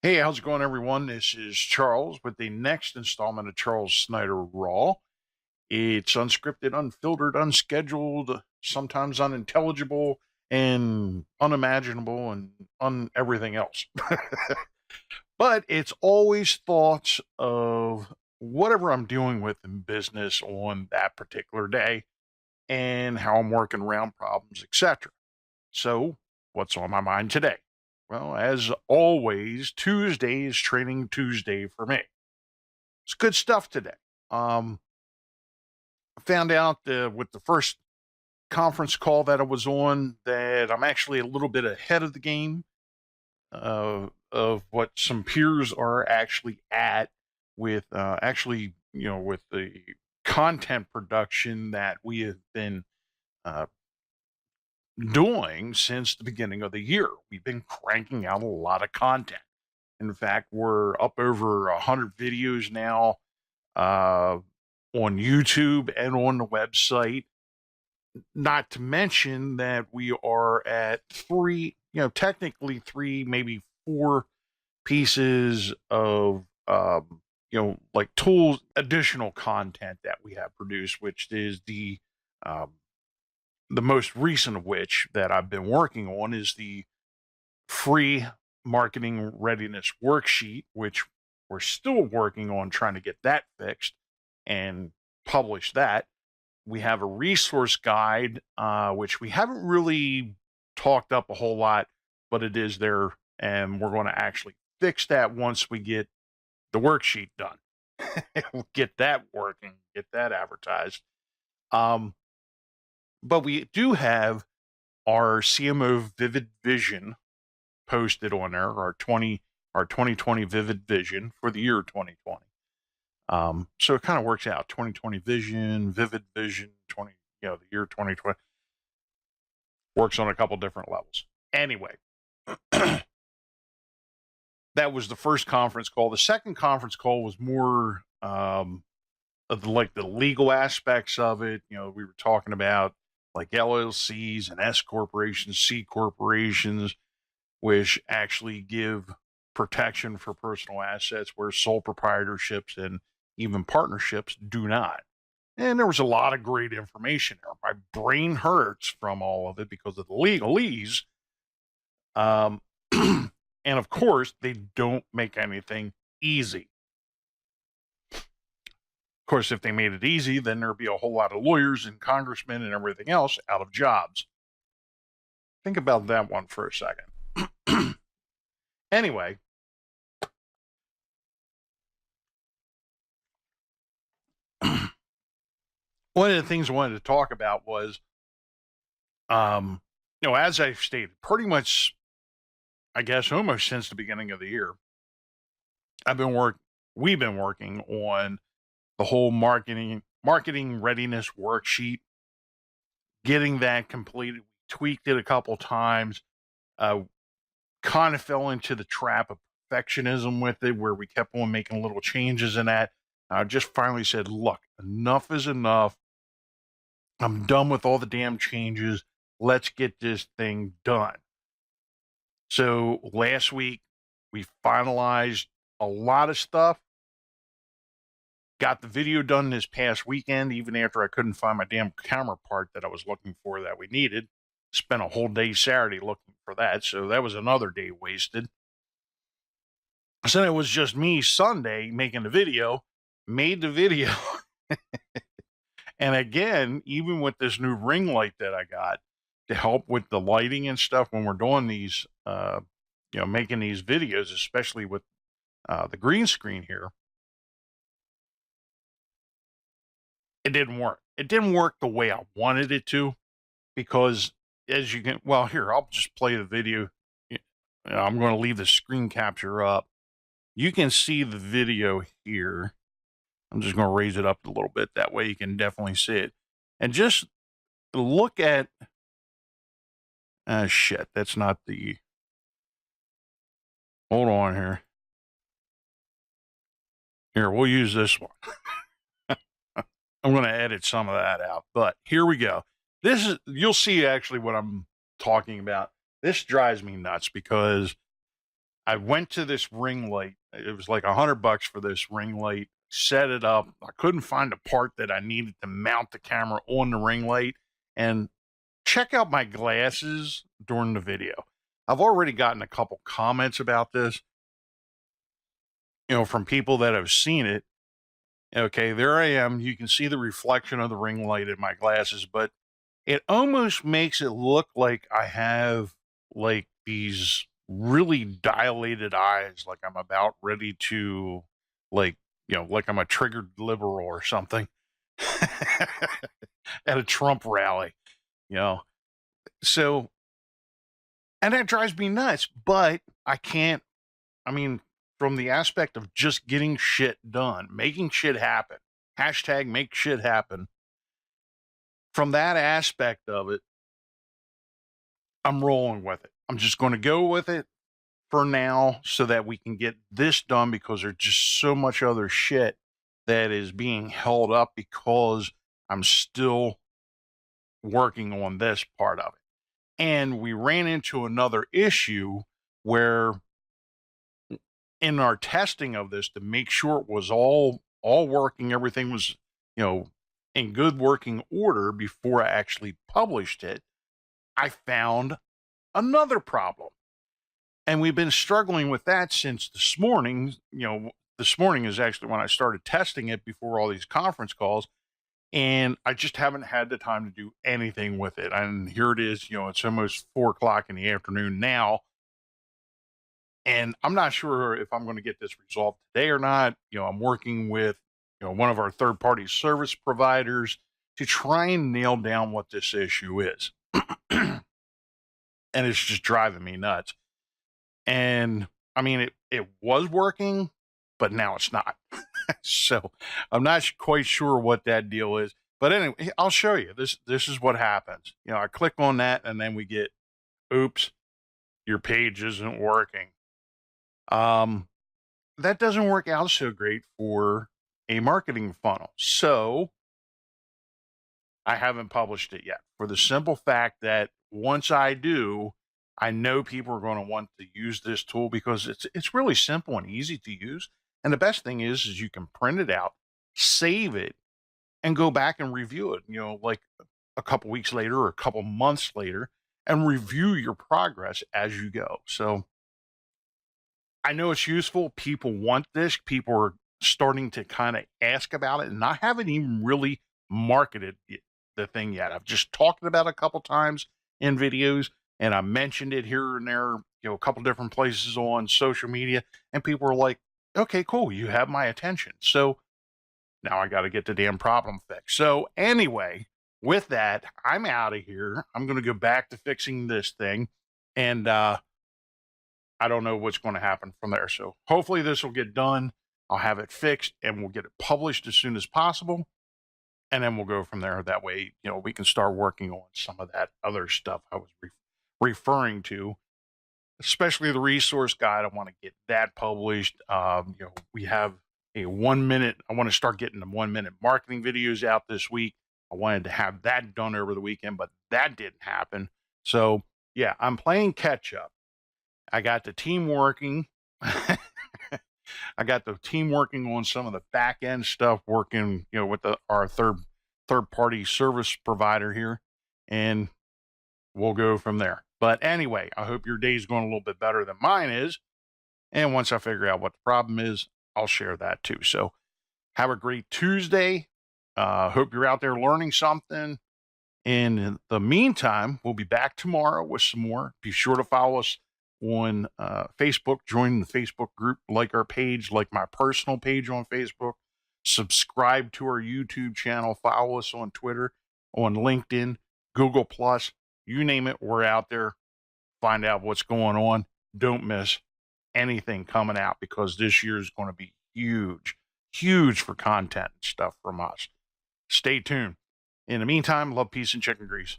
Hey, how's it going, everyone? This is Charles with the next installment of Charles Snyder Raw. It's unscripted, unfiltered, unscheduled, sometimes unintelligible, and unimaginable, and everything else. But it's always thoughts of whatever I'm dealing with in business on that particular day and how I'm working around problems, etc. So, what's on my mind today? Well, as always, Tuesday is Training Tuesday for me. It's good stuff today. I found out with the first conference call that I was on that I'm actually a little bit ahead of the game of what some peers are actually at with with the content production that we have been uh, doing since the beginning of the year. We've been cranking out a lot of content. In fact, we're up over 100 videos now uh, on YouTube and on the website. Not to mention that we are at three, technically three, maybe four pieces of, like tools, additional content that we have produced, which is um, the most recent of which that I've been working on is the free marketing readiness worksheet, which we're still working on trying to get that fixed and publish that. We have a resource guide, which we haven't really talked up a whole lot, but it is there, and we're going to actually fix that once we get the worksheet done. We'll get that working, get that advertised. Um, but we do have our CMO Vivid Vision posted on there, our 2020 Vivid Vision for the year 2020. So it kind of works out. 2020 Vision, Vivid Vision, the year 2020 works on a couple different levels. Anyway, that was the first conference call. The second conference call was more of the legal aspects of it. We were talking about like LLCs and S corporations, C corporations, which actually give protection for personal assets where sole proprietorships and even partnerships do not. And there was a lot of great information there. My brain hurts from all of it because of the legalese. Um, and of course, they don't make anything easy. Of course, if they made it easy, then there'd be a whole lot of lawyers and congressmen and everything else out of jobs. Think about that one for a second. Anyway, one of the things I wanted to talk about was, as I've stated, pretty much, I guess, almost since the beginning of the year, we've been working on the whole marketing readiness worksheet, getting that completed. We tweaked it a couple times. Kind of fell into the trap of perfectionism with it, where we kept on making little changes in that. I just finally said, look, enough is enough. I'm done with all the damn changes. Let's get this thing done. So last week, we finalized a lot of stuff. Got the video done this past weekend, even after I couldn't find my damn camera part that I was looking for that we needed. Spent a whole day Saturday looking for that, so that was another day wasted. So it was just me Sunday making the video, made the video. And again, even with this new ring light that I got to help with the lighting and stuff when we're doing these, making these videos, especially with the green screen here, it didn't work. It didn't work the way I wanted it to, because as you can, well, here, I'll just play the video. I'm going to leave the screen capture up. You can see the video here. I'm just going to raise it up a little bit. That way you can definitely see it. And just look at, shit, that's not the, hold on here. Here, we'll use this one. I'm going to edit some of that out, but here we go. You'll see actually what I'm talking about. This drives me nuts because I went to this ring light. It was like $100 for this ring light. Set it up. I couldn't find a part that I needed to mount the camera on the ring light. And check out my glasses during the video. I've already gotten a couple comments about this, from people that have seen it. Okay, there I am. You can see the reflection of the ring light in my glasses, but it almost makes it look like I have like these really dilated eyes, like I'm about ready to, like, like I'm a triggered liberal or something at a Trump rally, you know. So, and that drives me nuts, but I can't, I mean, from the aspect of just getting shit done, making shit happen, hashtag make shit happen. From that aspect of it, I'm rolling with it. I'm just going to go with it for now so that we can get this done, because there's just so much other shit that is being held up because I'm still working on this part of it. And we ran into another issue where in our testing of this to make sure it was all working, everything was, in good working order before I actually published it, I found another problem. And we've been struggling with that since this morning. This morning is actually when I started testing it before all these conference calls. And I just haven't had the time to do anything with it. And here it is, it's almost 4:00 in the afternoon now. And I'm not sure if I'm going to get this resolved today or not. I'm working with, one of our third-party service providers to try and nail down what this issue is. And it's just driving me nuts. And I mean, it was working, but now it's not. So I'm not quite sure what that deal is. But anyway, I'll show you. This is what happens. I click on that, and then we get, oops, your page isn't working. That doesn't work out so great for a marketing funnel. So I haven't published it yet, for the simple fact that once I do, I know people are going to want to use this tool because it's really simple and easy to use. And the best thing is you can print it out, save it, and go back and review it, like a couple weeks later or a couple months later, and review your progress as you go. So I know it's useful. People want this. People are starting to kind of ask about it, and I haven't even really marketed the thing yet. I've just talked about it a couple times in videos, and I mentioned it here and there, a couple different places on social media, and people are like, okay, cool, you have my attention. So now I got to get the damn problem fixed. So anyway, with that, I'm out of here. I'm going to go back to fixing this thing, and I don't know what's going to happen from there. So hopefully this will get done. I'll have it fixed, and we'll get it published as soon as possible. And then we'll go from there. That way, we can start working on some of that other stuff I was referring to, especially the resource guide. I want to get that published. We have a 1 minute. I want to start getting the 1 minute marketing videos out this week. I wanted to have that done over the weekend, but that didn't happen. So yeah, I'm playing catch up. I got the team working. I got the team working on some of the back end stuff, working, with our third party service provider here, and we'll go from there. But anyway, I hope your day's going a little bit better than mine is. And once I figure out what the problem is, I'll share that too. So have a great Tuesday. Hope you're out there learning something. In the meantime, we'll be back tomorrow with some more. Be sure to follow us on Facebook, join the Facebook group, like our page, like my personal page on Facebook, subscribe to our YouTube channel, follow us on Twitter, on LinkedIn, Google+, you name it, we're out there. Find out what's going on. Don't miss anything coming out, because this year is going to be huge for content and stuff from us. Stay tuned. In the meantime, love, peace, and chicken grease.